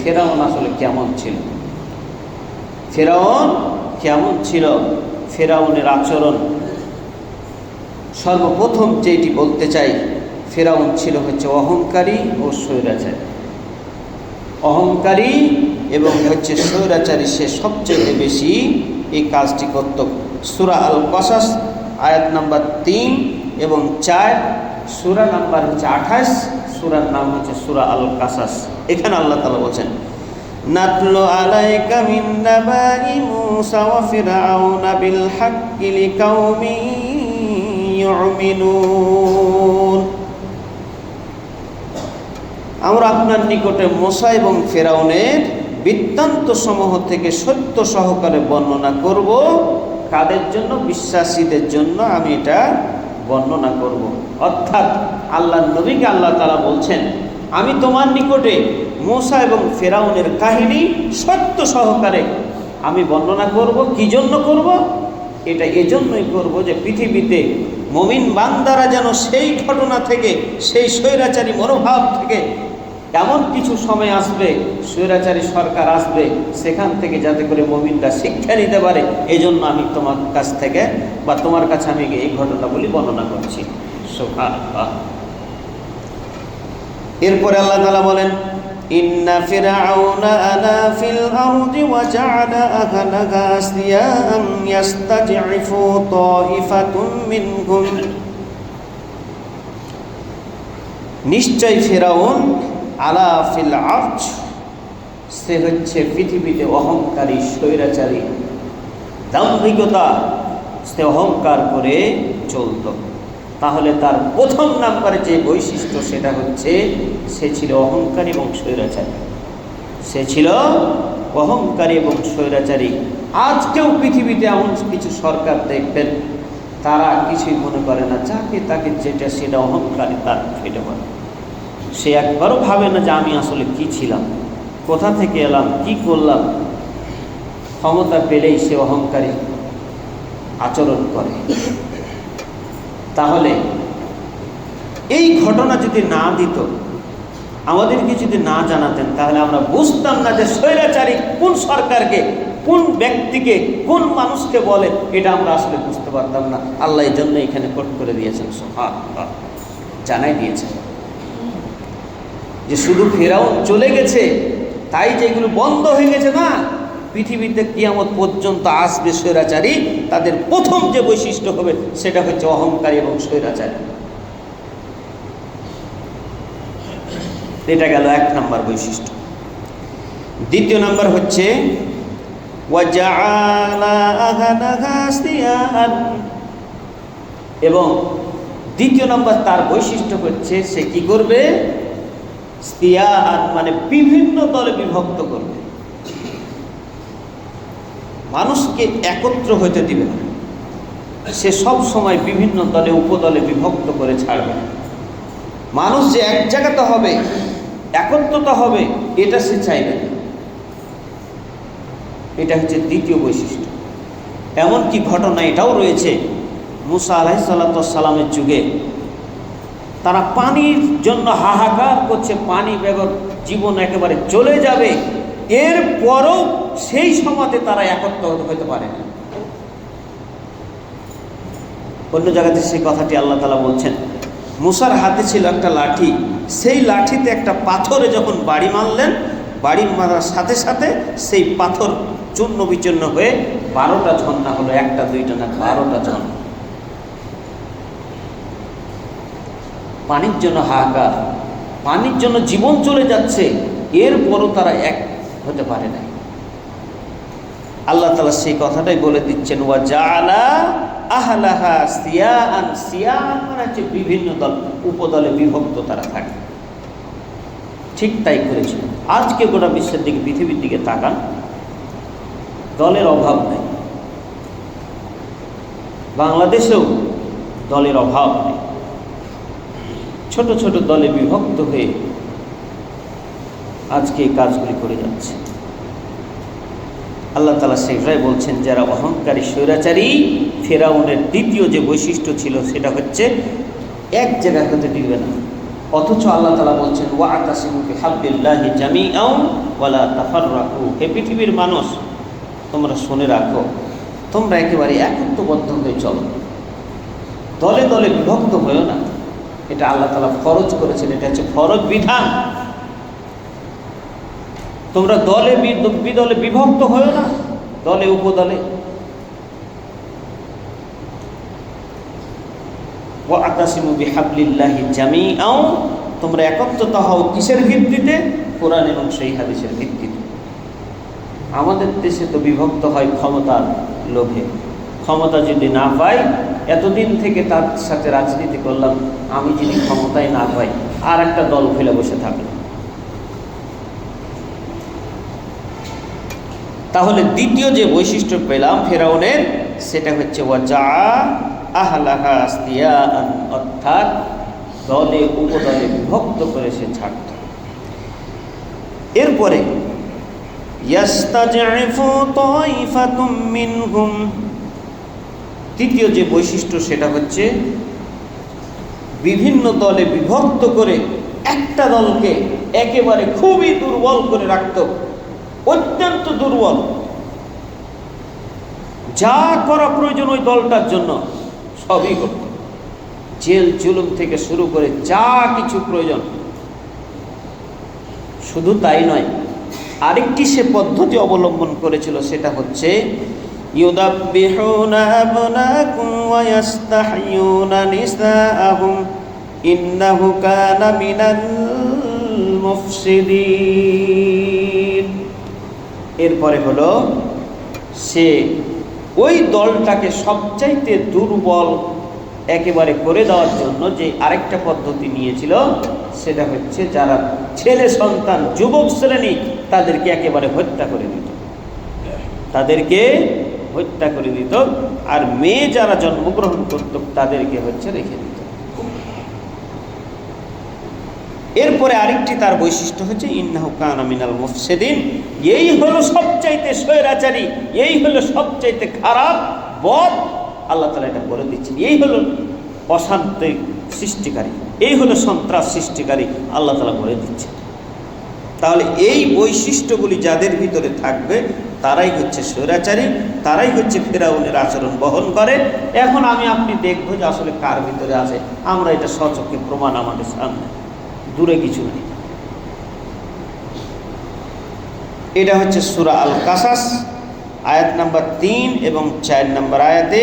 ফেরাউন আসলে কেমন ছিল। ফেরাউন কেমন ছিল, ফেরাউনের আচরণ। সর্বপ্রথম যেটি বলতে চাই, ফেরাউন ছিল হচ্ছে অহংকারী ও স্বৈরাচারী। অহংকারী এবং হচ্ছে স্বৈরাচারী, সে সবচেয়ে বেশি এই কাজটি করত। সূরা আল কসাস আয়াত নাম্বার 3 এবং 4, সূরা নাম্বার হচ্ছে 28, সূরার নাম হচ্ছে সূরা আল কাসাস। এখানে আল্লাহ তাআলা বলেন, নাতলু আলাইকা মিন নাবাই মূসা ওয়া ফিরআউনা বিল হাক্কি লিকাউমিন ইউমিনুন। আমরা আপনার নিকটে মূসা এবং ফিরআউনের বৃত্তান্ত সমূহ থেকে সত্য সহকারে বর্ণনা করব। কাদের জন্য? বিশ্বাসীদের জন্য আমি এটা বর্ণনা করব। অর্থাৎ আল্লাহর নবীকে আল্লাহ তাআলা বলছেন, আমি তোমার নিকটে মূসা এবং ফিরআউনের কাহিনী সত্য সহকারে আমি বর্ণনা করব। কি জন্য করব? এটা এজন্যই করব যে পৃথিবীতে মুমিন বান্দারা যেন সেই ঘটনা থেকে, সেই স্বৈরাচারী মনোভাব থেকে, এমন কিছু সময় আসবে, স্বৈরাচারী সরকার আসবে, সেখান থেকে যাতে করে মুমিনরা শিক্ষা নিতে পারে, এই জন্য আমি তোমার কাছ থেকে বা তোমার কাছে আমি এই ঘটনাগুলি বর্ণনা করছি। সুবহানাল্লাহ। এরপরে আল্লাহ তাআলা বলেন, ইন্না ফিরআউনা আলা ফিল আরদি ওয়া জাআলা আহলাহা সিয়াম ইয়াস্তাজিফু তাইফাতুম মিনহুম। নিশ্চয় ফিরআউন আলা ফিল আরজ, সে হচ্ছে পৃথিবীতে অহংকারী, স্বৈরাচারী, দাম্ভিকতা, সে অহংকার করে চলত। তাহলে তার প্রথম নাম্বারে যে বৈশিষ্ট্য সেটা হচ্ছে সে ছিল অহংকারী এবং স্বৈরাচারী। সে ছিল অহংকারী এবং স্বৈরাচারী। আজকেও পৃথিবীতে এমন কিছু সরকার দেখবেন, তারা কিছুই মনে করে না, যাকে তাকে যেটা সেটা অহংকারী তার ফেটে পড়ে। সে একবারও ভাবে না যে আমি আসলে কি ছিলাম, কোথা থেকে এলাম, কি করলাম। ক্ষমতা পেলেই সে অহংকারী আচরণ করে। তাহলে এই ঘটনা যদি না দিত, আমাদেরকে যদি না জানাতেন, তাহলে আমরা বুঝতাম না যে স্বৈরাচারী কোন সরকারকে, কোন ব্যক্তিকে, কোন মানুষকে বলে, এটা আমরা আসলে বুঝতে পারতাম না। আল্লাহ এই জন্য এখানে কোট করে দিয়েছেন, সুবহানাল্লাহ, জানাই দিয়েছেন যে শুধু ফেরাউন চলে গেছে তাই যে এগুলো বন্ধ হয়ে গেছে না, পৃথিবীতে কিয়ামত পর্যন্ত আসবে স্বৈরাচারী, তাদের প্রথম যে বৈশিষ্ট্য হবে সেটা হচ্ছে অহংকারী এবং স্বৈরাচারী। এটা গেল 1 নম্বর বৈশিষ্ট্য। দ্বিতীয় নম্বর হচ্ছে এবং দ্বিতীয় নম্বর তার বৈশিষ্ট্য হচ্ছে সে কি করবে? মানে বিভিন্ন দলে বিভক্ত করবে, মানুষকে একত্র হতে দিবে না। সে সব সময় বিভিন্ন দলে, উপদলে বিভক্ত করে ছাড়বে। মানুষ যে এক জায়গাতে হবে, একত্রতা হবে, এটা সে চাইবে না। এটা হচ্ছে দ্বিতীয় বৈশিষ্ট্য। এমনকি ঘটনা এটাও রয়েছে, মুসা আলাইহিস সালামের যুগে তারা পানির জন্য হাহাকার করছে, পানি বেগর জীবন একেবারে চলে যাবে, এরপরও সেই সমাজে তারা একত্র হতে পারে না। অন্য জায়গাতে সেই কথাটি আল্লাহ তাআলা বলছেন, মুসার হাতে ছিল একটা লাঠি, সেই লাঠিতে একটা পাথরে যখন বাড়ি মারলেন, বাড়ি মারার সাথে সাথে সেই পাথর চূর্ণ বিচূর্ণ হয়ে 12টা ঝর্ণা হলো, 1টা 2টা না, 12টা ঝর্ণা। পানির জন্য হাহাকার, পানির জন্য জীবন চলে যাচ্ছে, এরপরও তারা এক হতে পারে না। আল্লাহ তাআলা সেই কথাটাই বলে দিচ্ছেন, ওয়া জাআলা আহলাহা সিয়াআন। সিয়াআন মানে হচ্ছে বিভিন্ন দল, উপদলে বিভক্ত তারা থাকে। ঠিক তাই করেছিল। আজকে গোটা বিশ্বের দিকে, পৃথিবীর দিকে তাকান, দলের অভাব নেই। বাংলাদেশেও দলের অভাব নেই। ছোট ছোট দলে বিভক্ত হয়ে আজকে এই কাজগুলি করে যাচ্ছে। আল্লাহ তাআলা সেটাই বলছেন, যারা অহংকারী স্বৈরাচারী, ফেরাউনের দ্বিতীয় যে বৈশিষ্ট্য ছিল সেটা হচ্ছে এক জায়গায় হতে দিবে না। অথচ আল্লাহ তাআলা বলছেন ওয়া'তাসিমু বিহাবলিল্লাহি জামিআন ওয়া লা তাফাররাকু। হে পৃথিবীর মানুষ, তোমরা শুনে রাখো, তোমরা একেবারে একত্ববদ্ধ হয়ে চলো, দলে দলে বিভক্ত হয়েও না। এটা আল্লাহ তাআলা ফরজ করেছেন, এটা হচ্ছে ফরজ বিধান। তোমরা দলে বিদলে বিভক্ত হয়েও না, দলে উপদলে। ওয়া'তাসিমু বিহাবলিল্লাহি জামিআন, তোমরা একত্রিত হও কিসের ভিত্তিতে? কোরআন এবং সেই হাদিসের ভিত্তিতে। আমাদের দেশে তো বিভক্ত হয় ক্ষমতার লোভে। ক্ষমতা যদি না পাই, এতদিন থেকে তার সাথে রাজনীতি করলাম, আমি যদি ক্ষমতায় না পাই আর একটা দল ফেলে বসে থাকলাম। তাহলে দ্বিতীয় যে বৈশিষ্ট্য পেলাম ফেরাউনের, সেটা হচ্ছে ওয়াজা আহলাহা আসতিয়ান, অর্থাৎ দলে উপদলে বিভক্ত করে সে ছাড়ত। এরপরে ইয়াস্তাজঈফু তাইফাতুম মিনহুম, তৃতীয় যে বৈশিষ্ট্য সেটা হচ্ছে বিভিন্ন দলে বিভক্ত করে একটা দলকে একেবারে খুবই দুর্বল করে রাখত, অত্যন্ত দুর্বল। যা করা প্রয়োজন ওই দলটার জন্য সবই করত, জেল জুলুম থেকে শুরু করে যা কিছু প্রয়োজন। শুধু তাই নয়, আরেকটি সে পদ্ধতি অবলম্বন করেছিল, সেটা হচ্ছে ইউদাব্বিহুনা আবনাকুম ওয়া ইস্তাহয়ুনা নিসাআহুম ইন্নাহু কানা মিনাল মুফসিদিন। এরপরে হলো সে ওই দলটাকে সবচাইতে দুর্বল একেবারে করে দেওয়ার জন্য যে আরেকটা পদ্ধতি নিয়েছিল, সেটা হচ্ছে যারা ছেলে সন্তান যুবক শ্রেণী তাদেরকে একেবারে হত্যা করে দিত, তাদেরকে হত্যা করে দিত। আর মেয়ে যারা জন্মগ্রহণ করত তাদেরকে হচ্ছে রেখে দিত। এরপরে আরেকটি তার বৈশিষ্ট্য হচ্ছে ইন্নাহু কানা মিনাল মুফসিদিন। এই হলো সবচাইতে স্বৈরাচারী, এই হলো সবচাইতে খারাপ বদ। আল্লাহ তাআলা এটা বলে দিচ্ছেন, এই হলো অশান্তি সৃষ্টিকারী, এই হলো সন্ত্রাস সৃষ্টিকারী, আল্লাহ তাআলা বলে দিচ্ছেন। তাহলে এই বৈশিষ্ট্যগুলি যাদের ভিতরে থাকবে তারাই হচ্ছে স্বৈরাচারী, তারাই হচ্ছে ফেরাউনের আচরণ বহন করে। এখন আমি আপনি দেখব যে আসলে কার ভিতরে আছে, আমরা এটা সচক্ষে প্রমাণ আমাদের সামনে, দূরে কিছু নেই। এটা হচ্ছে সূরা আল কাসাস আয়াত নাম্বার 3 এবং 4 নম্বর আয়াতে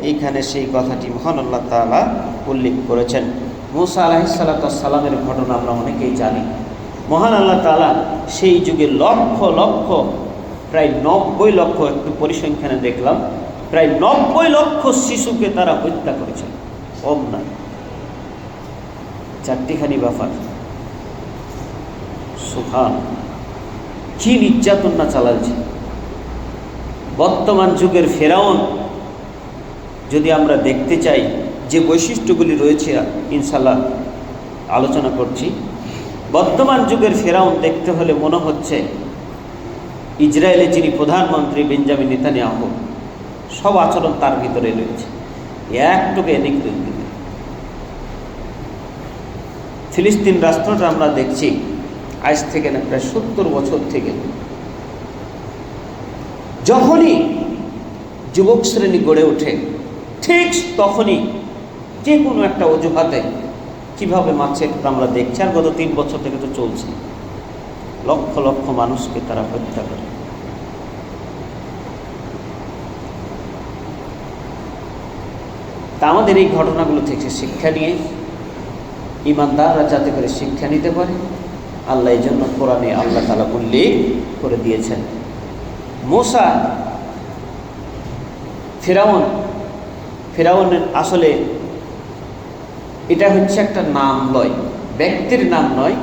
এইখানে সেই কথাটি মহান আল্লাহ তাআলা উল্লেখ করেছেন। মূসা আলাইহিস সালামের ঘটনা আমরা অনেকেই জানি। মহান আল্লাহ তাআলা সেই যুগে লক্ষ লক্ষ, প্রায় 90 লক্ষ, একটু পরিসংখ্যানে দেখলাম, প্রায় 90 লক্ষ শিশুকে তারা হত্যা করেছেন। কম নয়, চারটিখানি ব্যাপার। সুবহান, কি নির্যাতন না চালাচ্ছে। বর্তমান যুগের ফেরাউন যদি আমরা দেখতে চাই, যে বৈশিষ্ট্যগুলি রয়েছে ইনশাআল্লাহ আলোচনা করছি, বর্তমান যুগের ফেরাউন দেখতে হলে মনে হচ্ছে ইসরায়েলের যিনি প্রধানমন্ত্রী বেঞ্জামিন নেতানিয়াহু, সব আচরণ তার ভিতরে রয়েছে, একটুকু এদিক ওদিক। ফিলিস্তিন রাষ্ট্রটা আমরা দেখছি আজ থেকে না প্রায় 70 বছর থেকে, যখনই যুবক শ্রেণী গড়ে ওঠে ঠিক তখনই যে কোনো একটা অজুহাতে কীভাবে মারছে আমরা দেখছি। আর গত 3 বছর থেকে তো চলছে, লক্ষ লক্ষ মানুষকে তারা হত্যা করে। তা আমাদের এই ঘটনাগুলো থেকে শিক্ষা নিয়ে ইমানদাররা যাতে করে শিক্ষা নিতে পারে, আল্লাহ এই জন্য কোরআনে আল্লাহ তাআলা উল্লেখ করে দিয়েছেন। মূসা ফেরাউনের আসলে এটা হচ্ছে একটা নাম নয়, ব্যক্তির নাম নয়।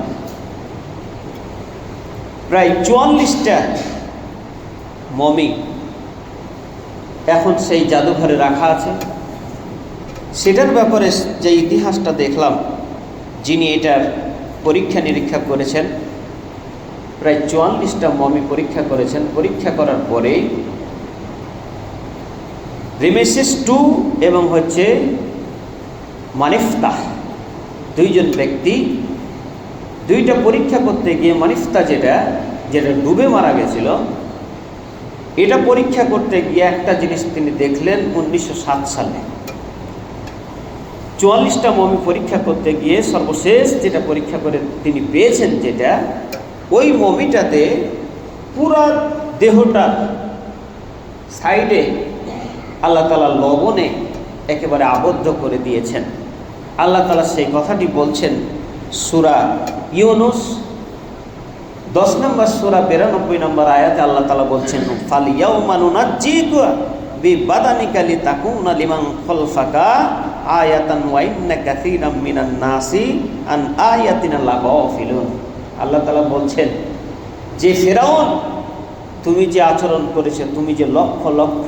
প্রায় 44টা মমি এখন সেই জাদুঘরে রাখা আছে। সেটার ব্যাপারে যে ইতিহাসটা দেখলাম, যিনি এটার পরীক্ষা নিরীক্ষা করেছেন, প্রায় 44টা মমি পরীক্ষা করেছেন। পরীক্ষা করার পরে রেমেসেস 2 এবং হচ্ছে মানিফতাহ, দুইজন ব্যক্তি দুইটা পরীক্ষা করতে গিয়ে মানিফতা যেটা ডুবে মারা গেছিল, এটা পরীক্ষা করতে গিয়ে একটা জিনিস তিনি দেখলেন 1907 সালে 44টা মমি পরীক্ষা করতে গিয়ে সর্বশেষ যেটা পরীক্ষা করে তিনি পেয়েছেন, যেটা ওই মমিটাতে পুরা দেহটা সাইডে আল্লাহ তাআলা লবণে একেবারে আবদ্ধ করে দিয়েছেন। আল্লাহ তাআলা সেই কথাটি বলছেন সূরা ইউনুস 10 নম্বর সূরা 92 নম্বর আয়াতে আল্লাহ তাআলা বলছেন, ফালিয়াউমা নুনাজ্জিকা বিবাদানিকা লিতাকুনা লিমান খালফাকা আয়াতান ওয়া ইন্না কাসীরাম মিনান নাসি আন আয়াতিনা লাগাফিলুন। আল্লাহ তাআলা বলছেন যে ফিরআউন, তুমি যে আচরণ করেছো, তুমি যে লক্ষ লক্ষ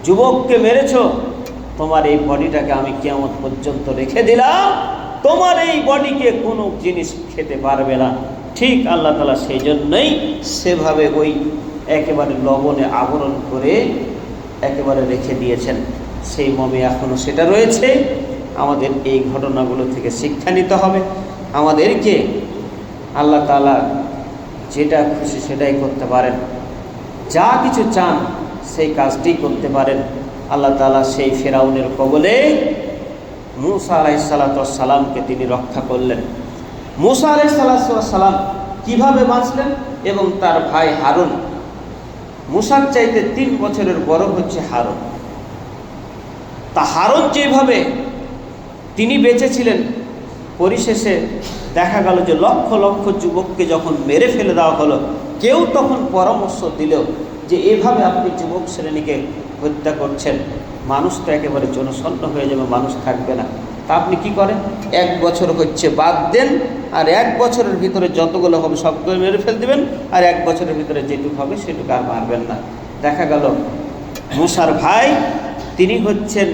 যুবককে মেরেছো, তোমার এই বডিটাকে আমি কিয়ামত পর্যন্ত রেখে দিলাম, তোমার এই বডিকে কোনো জিনিস খেতে পারবে না। ঠিক আল্লাহ তাআলা সেই জন্যই সেভাবে ওই একেবারে লবণে আবরণ করে একেবারে রেখে দিয়েছেন। সেই মমে এখনও সেটা রয়েছে। আমাদের এই ঘটনাগুলো থেকে শিক্ষা নিতে হবে। আমাদেরকে আল্লাহ তাআলা যেটা খুশি সেটাই করতে পারেন, যা কিছু চান সেই কাজটি করতে পারেন। আল্লাহ তাআলা সেই ফিরআউনের কবলে মূসা আলাইহিস সালামকে তিনি রক্ষা করলেন। মূসা আলাইহিস সালাম কিভাবে বাঁচলেন এবং তার ভাই হারুন, মূসার চাইতে 3 বছরের বড় হচ্ছে হারুন। তা হারুন যেভাবে তিনি বেঁচেছিলেন, পরিশেষে দেখা গেল যে লক্ষ লক্ষ যুবককে যখন মেরে ফেলে দেওয়া হলো, কেউ তখন পরামর্শ দিল যে এভাবে আপনি যুবক শ্রেণীকে হত্যা করছেন, মানুষ তো একেবারে জনশূন্য হয়ে যাবে, মানুষ থাকবে না। তা আপনি কি করেন, 1 বছর হচ্ছে বাদ দেন, আর 1 বছরের ভিতরে যতগুলো হবে সবগুলো মেরে ফেল দিবেন, আর 1 বছরের ভিতরে যেটুকু হবে সেটুকু আর মারবেন না। দেখা গেল মূসার ভাই তিনি হচ্ছেন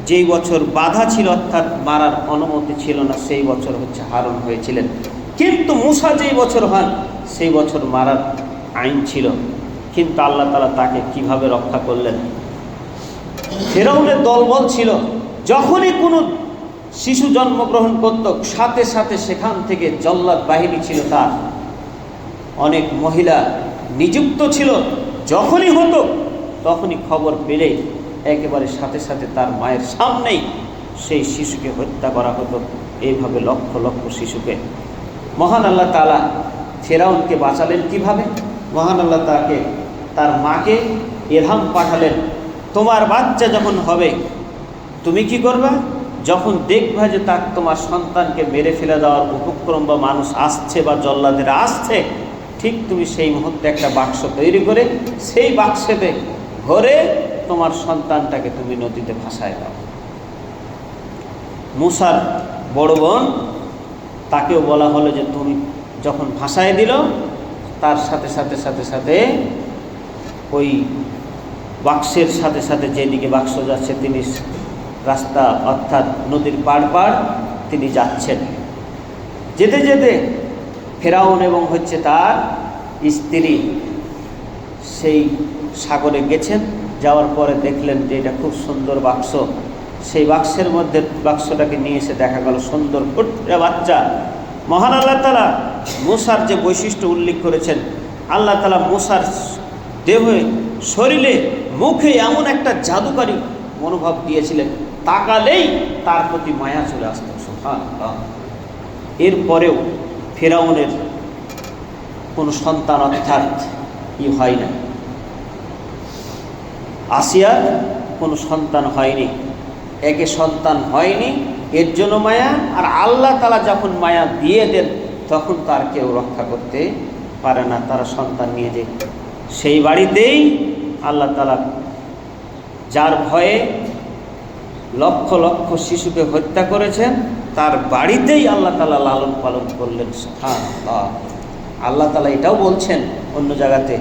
যেই বছর বাধা ছিল, অর্থাৎ মারার অনুমতি ছিল না, সেই বছর হচ্ছে হারুন হয়েছিলেন। কিন্তু মূসা যেই বছর হন সেই বছর মারার আইন ছিল। কিন্তু আল্লাহ তাআলা তাকে কিভাবে রক্ষা করলেন। ফিরআউনের দলবল ছিল, যখনই কোনো শিশু জন্মগ্রহণ করত সাথে সাথে সেখান থেকে জল্লাদ বাহিনী ছিল, তার অনেক মহিলা নিযুক্ত ছিল। যখনই হতো তখনই খবর পেলে একেবারে সাথে সাথে তার মায়ের সামনেই সেই শিশুকে হত্যা করা হতো। এইভাবে লক্ষ লক্ষ শিশুকে মহান আল্লাহ তাআলা ফিরআউনকে বাঁচালেন কিভাবে। মহান আল্লাহ তার মাকে ইলহাম পাঠালেন, তোমার বাচ্চা যখন হবে তুমি কি করবা, যখন দেখবা যে তোমার সন্তানকে মেরে ফেলে দেওয়ার উপক্রম বা মানুষ আসছে বা জল্লাদেরা আসছে, ঠিক তুমি সেই মুহূর্তে একটা বাক্স তৈরি করে সেই বাক্সেতে ভরে তোমার সন্তানটাকে তুমি নদীতে ভাসায় দাও। মূসার বড় বোন তাকেও বলা হলো যে তুমি যখন ভাসায় দিল, তার সাথে সাথে সাথে সাথে ওই বাক্সের সাথে সাথে যেদিকে বাক্স যাচ্ছে তিনি রাস্তা অর্থাৎ নদীর পাড় তিনি যাচ্ছেন। যেতে যেতে ফিরআউন এবং হচ্ছে তার স্ত্রী সেই সাগরে গেছেন। যাওয়ার পরে দেখলেন যে এটা খুব সুন্দর বাক্স। সেই বাক্সের মধ্যে বাক্সটাকে নিয়ে এসে দেখা গেল সুন্দর ফুটে বাচ্চা। মহান আল্লাহ তাআলা মূসার যে বৈশিষ্ট্য উল্লেখ করেছেন, আল্লাহ তাআলা মূসার দেহে শরীরে মুখে এমন একটা জাদুকারী মনোভাব দিয়েছিলেন, তাকালেই তার প্রতি মায়া চলে আসত। সুবহানাল্লাহ। এরপরেও ফিরআউনের কোনো সন্তান অর্থাৎ হয় না, আসিয়ার কোনো সন্তান হয়নি। একে সন্তান হয়নি, এর জন্য মায়া। আর আল্লাহ তাআলা যখন মায়া দিয়ে দেন তখন তার কেউ রক্ষা করতে পারে না। তারা সন্তান নিয়ে যে সেই বাড়িতেই আল্লাহ তাআলা যার ভয়ে লক্ষ লক্ষ শিশুকে হত্যা করেছেন, তার বাড়িতেই আল্লাহ তাআলা লালন পালন করলেন। সুবহানাল্লাহ। আল্লাহ তাআলা এটাও বলছেন অন্য জায়গাতে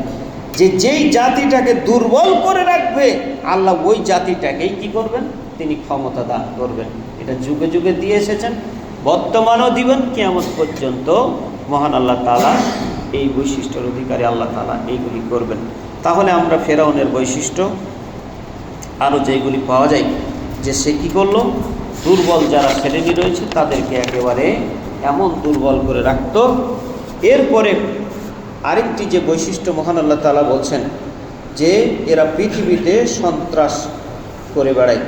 যে যেই জাতিটাকে দুর্বল করে রাখবে আল্লাহ ওই জাতিটাকেই কি করবেন, তিনি ক্ষমতা দান করবেন। এটা যুগে যুগে দিয়ে এসেছেন, বর্তমানও দিবেন, কিয়ামত পর্যন্ত মহান আল্লাহ তাআলা এই বৈশিষ্ট্যের অধিকারী আল্লাহ তাআলা এইগুলি করবেন। তাহলে আমরা ফিরআউনের বৈশিষ্ট্য আরও যেগুলি পাওয়া যায় যে সে কী করলো, দুর্বল যারা শ্রেণী রয়েছে তাদেরকে একেবারে এমন দুর্বল করে রাখত। এরপরে আরেকটি যে বৈশিষ্ট্য মহান আল্লাহ তাআলা বলছেন যে এরা পৃথিবীতে সন্ত্রাস করে বেড়ায়।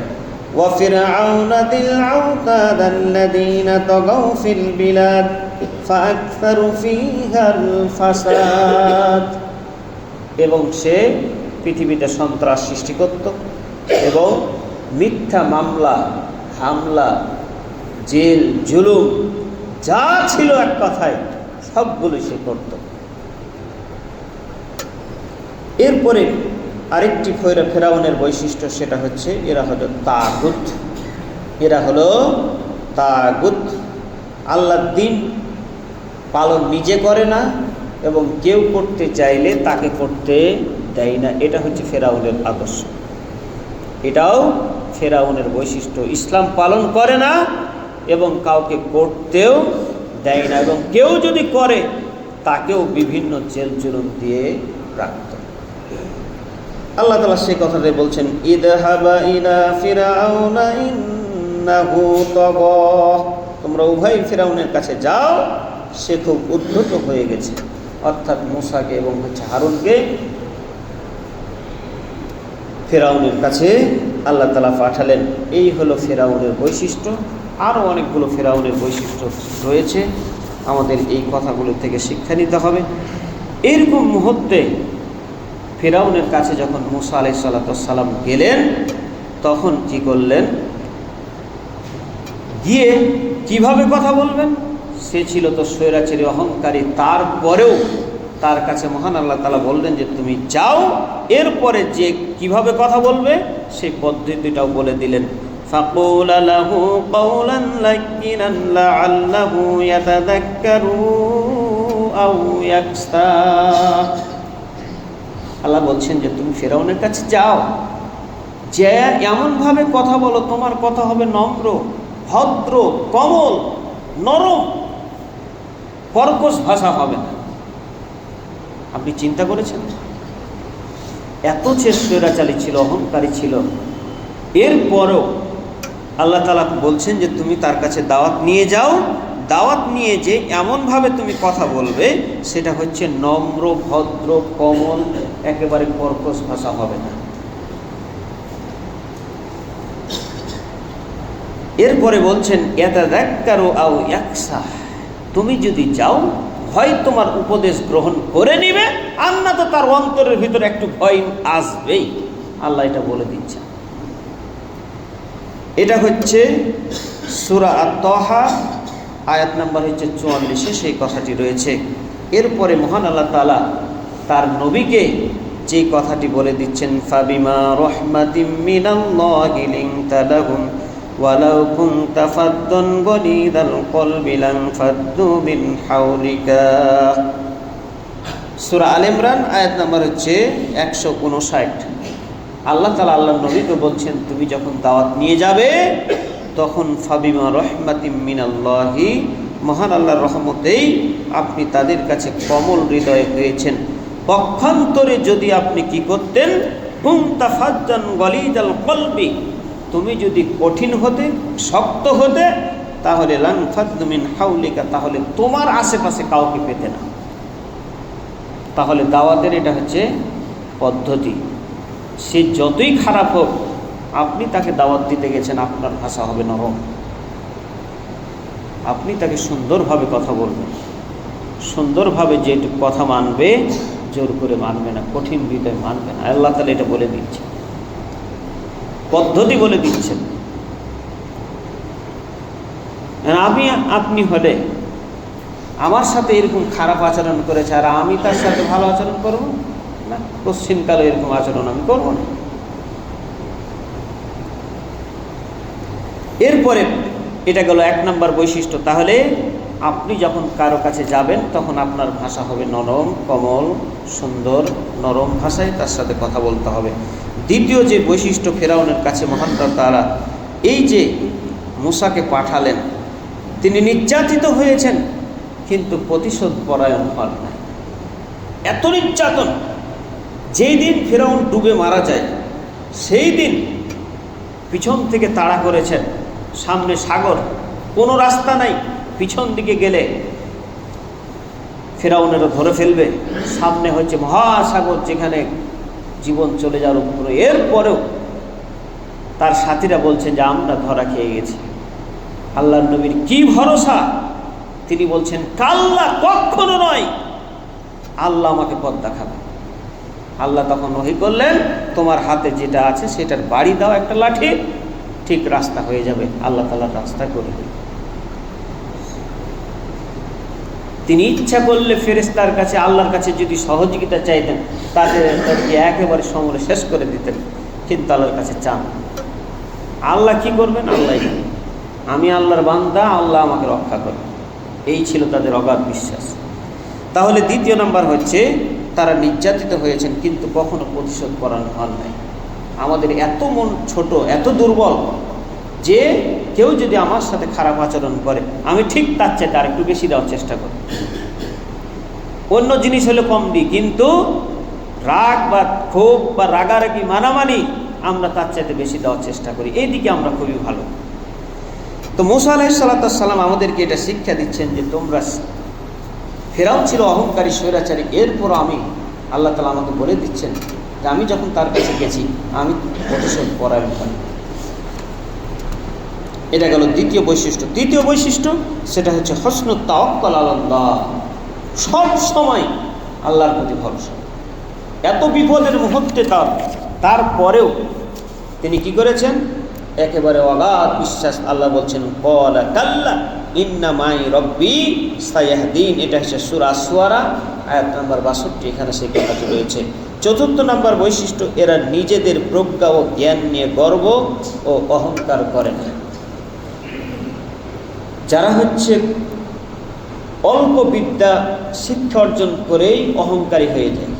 ওয়া ফিরআউনা যিল আওতাদাল্লাযীনা তাগাউ ফিল বিলাদ ফাআকসারু ফীহাল ফাসাদ। এবং সে পৃথিবীতে সন্ত্রাস সৃষ্টি করত এবং মিথ্যা মামলা, হামলা, জেল, জুলুম যা ছিল এক কথায় সবগুলো সে করত। এরপরে আরেকটি ফেরাউনের বৈশিষ্ট্য, সেটা হচ্ছে এরা হলো তাগুত। এরা হলো তাগুত। আল্লাহর দ্বীন পালন নিজে করে না এবং কেউ করতে চাইলে তাকে করতে দেয় না। এটা হচ্ছে ফেরাউনের আদর্শ, এটাও ফেরাউনের বৈশিষ্ট্য। ইসলাম পালন করে না এবং কাউকে করতেও দেয় না, এবং কেউ যদি করে তাকেও বিভিন্ন জেল জুলুম দিয়ে রাখত। আল্লাহ তাআলা সেই কথাটাই বলছেন, ইযহাবা ইলা ফিরআউনা ইন্নাহু তাগা। তোমরা উভয় ফিরআউনের কাছে যাও, সে খুব উদ্ধত হয়ে গেছে। অর্থাৎ মূসাকে এবং হারুনকে ফিরআউনের কাছে আল্লাহ তাআলা পাঠালেন। এই হলো ফিরআউনের বৈশিষ্ট্য। আরও অনেকগুলো ফিরআউনের বৈশিষ্ট্য রয়েছে, আমাদের এই কথাগুলো থেকে শিক্ষা নিতে হবে। এরকম মুহূর্তে ফিরআউনের কাছে যখন মূসা আলাইহিস সালাম গেলেন, তখন কি করলেন? গিয়ে কিভাবে কথা বলবেন? সে ছিল তো স্বৈরাচারী, অহংকারী। তারপরেও তার কাছে মহান আল্লাহ তাআলা বললেন যে তুমি যাও। এরপরে যে কিভাবে কথা বলবে সেই পদ্ধতিটাও বলে দিলেন। ফাকুলা লাহু কাওলান লাইয়িনান লাআল্লাহু ইয়াতাযাক্কারু আও ইয়াকসা। আল্লাহ বলছেন যে তুমি ফিরআউনের কাছে যাও, যে এমনভাবে কথা বলো তোমার কথা হবে নম্র, ভদ্র, কোমল, নরম, কর্কশ ভাষা হবে না। আপনি চিন্তা করেছেন? এত স্বৈরাচারী ছিল, অহংকারী ছিল, এরপরও আল্লাহ তাআলা বলছেন যে তুমি তার কাছে দাওয়াত নিয়ে যাও। দাওয়াত নিয়ে যে এমনভাবে তুমি কথা বলবে সেটা হচ্ছে নম্র, ভদ্র, কোমল, একেবারে কর্কশ ভাষা হবে না। এরপরে বলছেন ইয়াতাযাক্কারু আও ইয়াকসা। তুমি যদি যাও, হয় তোমার উপদেশ গ্রহণ করে নিবে, আর না তো তার অন্তরের ভিতরে একটু ভয় আসবেই। আল্লাহ এটা বলে দিচ্ছেন। এটা হচ্ছে সূরা আত-তাহা আয়াত নাম্বার হচ্ছে 44-এ সেই কথাটি রয়েছে। এরপরে মহান আল্লাহ তাআলা তার নবীকে যে কথাটি বলে দিচ্ছেন, ফাবিমা রাহমাতিম মিনাল্লাহি লিনতা লাহুম ওয়ালাউ কুনতা ফাদ্দান গলিযাল কলবি লানফাদ্দু মিন হাওলিকা। সূরা আলে ইমরান আয়াত নাম্বার হচ্ছে 159। আল্লাহ তাআলা আল্লাহর নবীকে বলছেন তুমি যখন দাওয়াত নিয়ে যাবে তখন ফাবিমা রাহমাতিম মিনাল্লাহি, মহান আল্লাহর রহমতেই আপনি তাদের কাছে কোমল হৃদয় হয়েছেন। পক্ষান্তরে যদি আপনি কি করতেন, কুনতা ফাজ্জান গলিজাল কলবি, তুমি যদি কঠিন হতে, শক্ত হতে, তাহলে লানফাদ্দু মিন হাওলিকা, তাহলে তোমার আশেপাশে কাউকে পেতে না। তাহলে দাওয়াতের এটা হচ্ছে পদ্ধতি। সে যতই খারাপ হোক, আপনি তাকে দাওয়াত দিতে গেছেন, আপনার ভাষা হবে নরম, আপনি তাকে সুন্দরভাবে কথা বলবেন, সুন্দরভাবে যেটুকু কথা মানবে, জোর করে মানবে না, কঠিন হৃদয় মানবে না। আল্লাহ তাআলা এটা বলে দিচ্ছেন, পদ্ধতি বলে দিচ্ছেন। আমি আপনি হলে আমার সাথে এরকম খারাপ আচরণ করেছে আর আমি তার সাথে ভালো আচরণ করব না, কোশ্চিনকালে এরকম আচরণ আমি করব না। এরপরে এটা গেল 1 নম্বর বৈশিষ্ট্য। তাহলে আপনি যখন কারো কাছে যাবেন তখন আপনার ভাষা হবে নরম, কোমল, সুন্দর, নরম ভাষায় তার সাথে কথা বলতে হবে। দ্বিতীয় যে বৈশিষ্ট্য ফেরাউনের কাছে মহান আল্লাহ তাআলা এই যে মূসাকে পাঠালেন, তিনি নির্যাতিত হয়েছেন কিন্তু প্রতিশোধ পরায়ণ হন না। এত নির্যাতন, যেই দিন ফেরাউন ডুবে মারা যায় সেই দিন পিছন থেকে তাড়া করেছেন, সামনে সাগর, কোনো রাস্তা নাই, পিছন দিকে গেলে ফেরাউনেরও ধরে ফেলবে, সামনে হচ্ছে মহাসাগর যেখানে জীবন চলে যাওয়ার উপরে। এরপরেও তার সাথীরা বলছেন যে আমরা ধরা খেয়ে গেছি। আল্লাহর নবীর কি ভরসা, তিনি বলছেন কাল্লা, কখনো নয়, আল্লাহ আমাকে পথ দেখাবে। আল্লাহ তখন ওহী করলেন, তোমার হাতে যেটা আছে সেটার বাড়ি দাও একটা লাঠি, ঠিক রাস্তা হয়ে যাবে। আল্লাহ তাআলার রাস্তা করে দিলেন। তিনি ইচ্ছা করলে ফেরেশতার কাছে, আল্লাহর কাছে যদি সহযোগিতা চাইতেন, তাদেরকে একেবারে সমূলে শেষ করে দিতেন, কিন্তু আল্লাহর কাছে চান। আল্লাহ কি করবেন? আল্লাহ, আমি আল্লাহর বান্দা, আল্লাহ আমাকে রক্ষা করবেন। এই ছিল তাদের অগাধ বিশ্বাস। তাহলে দ্বিতীয় নাম্বার হচ্ছে তারা নির্যাতিত হয়েছেন কিন্তু কখনো প্রতিশোধ করার হন নাই। আমাদের এত মন ছোট, এত দুর্বল যে কেউ যদি আমার সাথে খারাপ আচরণ করে, আমি ঠিক তার চাইতে আর একটু বেশি দেওয়ার চেষ্টা করি। অন্য জিনিস হলে কম দিই, কিন্তু রাগ বা ক্ষোভ বা রাগারাগি মানামানি আমরা তার চাইতে বেশি দেওয়ার চেষ্টা করি। এই দিকে আমরা খুবই ভালো। তো মূসা আলাইহিস সালাম আমাদেরকে এটা শিক্ষা দিচ্ছেন যে তোমরা, ফেরাউন ছিল অহংকারী, স্বৈরাচারী, এরপর আমি, আল্লাহ তাআলা আমাকে বলে দিচ্ছেন যে আমি যখন তার কাছে গেছি আমি প্রতিশোধ পরায়ণ করি। এটা গেল দ্বিতীয় বৈশিষ্ট্য। তৃতীয় বৈশিষ্ট্য সেটা হচ্ছে হসনুত তাওয়াক্কুল আলাল্লাহ, সব সময় আল্লাহর প্রতি ভরসা। এত বিপদের মুহূর্তে তারপরেও তিনি কি করেছেন? একেবারে অগাধ বিশ্বাস। আল্লাহ বলছেন ক্বালা কাল্লা ইন্না মাই রব্বি সায়াহদিন। এটা হচ্ছে সূরা শুআরা আয়াত নাম্বার 62, এখানে সেই কথাটি রয়েছে। চতুর্থ নাম্বার বৈশিষ্ট্য, এরা নিজেদের প্রজ্ঞা ও জ্ঞান নিয়ে গর্ব ও অহংকার করে না। যারা হচ্ছে অল্প বিদ্যা শিক্ষা অর্জন করেই অহংকারী হয়ে যায়,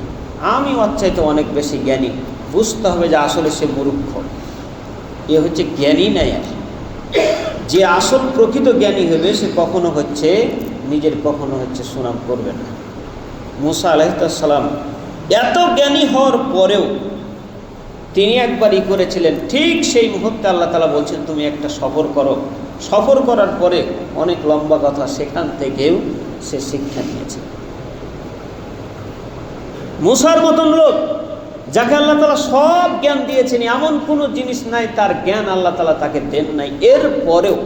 আমি ওর চাইতে অনেক বেশি জ্ঞানী, বুঝতে হবে যে আসলে সে মূর্খ, এ হচ্ছে জ্ঞানী নাই। আর যে আসল প্রকৃত জ্ঞানী হবে সে কখনো হচ্ছে নিজের সুনাম করবে না। মূসা আলাইহিস সালাম এত জ্ঞানী হওয়ার পরেও তিনি একবার করেছিলেন, ঠিক সেই মুহূর্তে আল্লাহ তাআলা বলছেন তুমি একটা সফর করো। সফর করার পরে অনেক লম্বা কথা, সেখান থেকেও সে শিক্ষা নিয়েছে। মূসার মতন লোক যাকে আল্লাহ তাআলা সব জ্ঞান দিয়েছেন, এমন কোনো জিনিস নাই তার জ্ঞান আল্লাহ তাআলা তাকে দেন নাই, এরপরেও।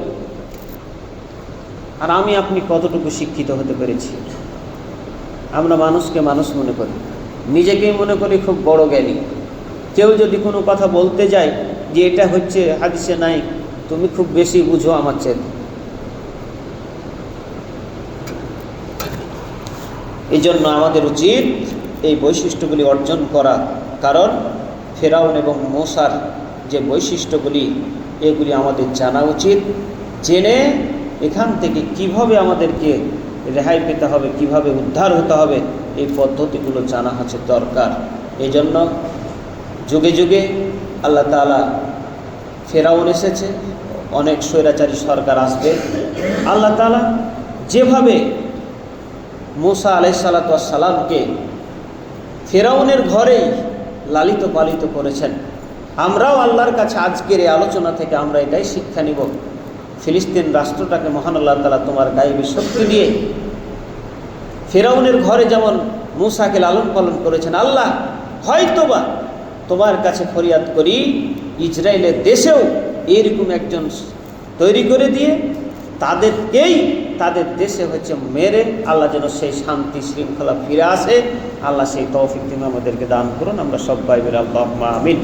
আর আমি আপনি কতটুকু শিক্ষিত হতে পেরেছি? আমরা মানুষকে মানুষ মনে করি, নিজেকেই মনে করি খুব বড় জ্ঞানী। কেউ যদি কোনো কথা বলতে যায় যে এটা হচ্ছে হাদিসে নাই, তুমি খুব বেশি বুঝো আমার চেয়ে। এই জন্য আমাদের উচিত এই বৈশিষ্ট্যগুলি অর্জন করা। কারণ ফেরাউন এবং মূসার যে বৈশিষ্ট্যগুলি, এগুলি আমাদের জানা উচিত। জেনে এখান থেকে কিভাবে আমাদেরকে রেহাই পেতে হবে, কিভাবে উদ্ধার হতে হবে, এই পদ্ধতিগুলো জানা হচ্ছে দরকার। এই জন্য যুগে যুগে আল্লাহ তাআলা, ফেরাউন এসেছে, অনেক স্বৈরাচারী সরকার আসবে। আল্লাহ তাআলা যেভাবে মূসা আলাইহিস সালামকে ফেরাউনের ঘরেই লালিত পালিত করেছেন, আমরাও আল্লাহর কাছে আজকের এই আলোচনা থেকে আমরা এটাই শিক্ষা নিব। ফিলিস্তিন রাষ্ট্রটাকে মহান আল্লাহ তাআলা তোমার গায়েবী শক্তি দিয়ে ফেরাউনের ঘরে যেমন মূসাকে লালন পালন করেছেন, আল্লাহ হয়তোবা তোমার কাছে ফরিয়াদ করি ইসরায়েলের দেশেও এরকম একজন তৈরি করে দিয়ে তাদের দেশে হচ্ছে মেরে আল্লাহ যেন সেই শান্তি শৃঙ্খলা ফিরে আসে। আল্লাহ সেই তৌফিক তিনি আমাদেরকে দান করুন। আমরা সবাই বলি আল্লাহুম্মা আমিন।